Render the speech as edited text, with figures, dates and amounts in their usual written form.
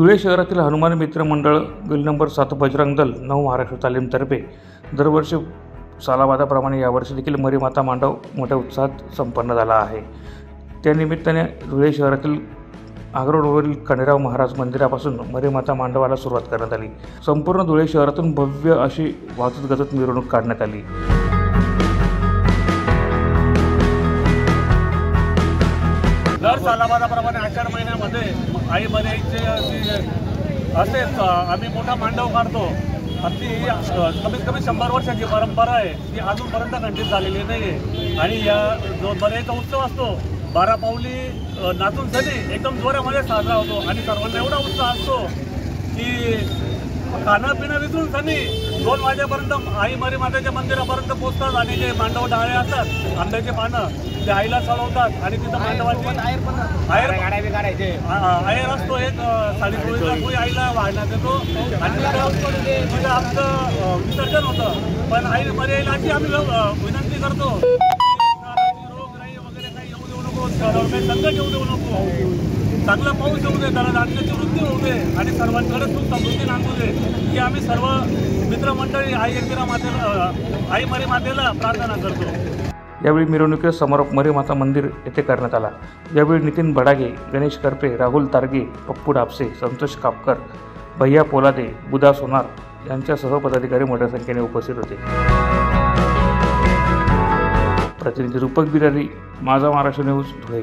धुळे शहरातील हनुमान मित्र मंडळ बिल नंबर 7 बजरंग दल 9 महाराष्ट्र तालीमतर्फे दरवर्षी सालाबादाप्रमाणे यावर्षी देखील मरीमाता मांडव मोठ्या उत्साहात संपन्न झाला आहे। त्यानिमित्ताने धुळे शहरातील आग्रोडवरील खंडेराव महाराज मंदिरापासून मरीमाता मांडवाला सुरुवात करण्यात आली। संपूर्ण धुळे शहरातून भव्य अशी वाजत गाजत मिरवणूक काढण्यात आली। दर सालाबादाप्रमाणे आषाढ महिन्यामध्ये आई बनेचे असेच आम्ही मोठा मांडव काढतो। ती कमीत कमी 100 वर्षाची परंपरा आहे, ती अजूनपर्यंत खंडित झालेली नाही आहे। आणि या जो बनेचा उत्सव असतो 12 पाऊली नाचून सनी एकदम जोरामध्ये साजरा होतो आणि सर्वांना एवढा उत्साह असतो की खाणं पिणं विसरून सनी 2 वाजेपर्यंत आई मरीमातेच्या मंदिरापर्यंत पोहोचतात आणि जे मांडव डाळे असतात आंब्याचे पानं ते आईला चढवतात आणि तिथं मांडवाची आयर असतो एक साडीचोळीचा तो आईला वाहण्यात येतो आणि तिथं आमचं विसर्जन होतं। पण आई मरी आईला अशी आम्ही विनंती करतो रोगराई वगैरे काही येऊ देऊ नको, काही संकट येऊ देऊ नको, चांगला पाऊस येऊ दे, त्याला धान्याची वृद्धी होऊ दे आणि सर्वांकडे सुख समृद्धी नांदू दे की आम्ही सर्व मित्रमंडळी आई मरीमातेला प्रार्थना करतो। यावेळी मिरवणुकीचा समारोप मरीमाता मंदिर येथे करण्यात आला। यावेळी नितीन बडागे, गणेश करपे, राहुल तारगे, पप्पू डापसे, संतोष कापकर, भैया पोलादे, बुधा सोनार यांच्यासह पदाधिकारी मोठ्या संख्येने उपस्थित होते। प्रतिनिधी रूपक बिरारी, माझा महाराष्ट्र न्यूज, धुळे।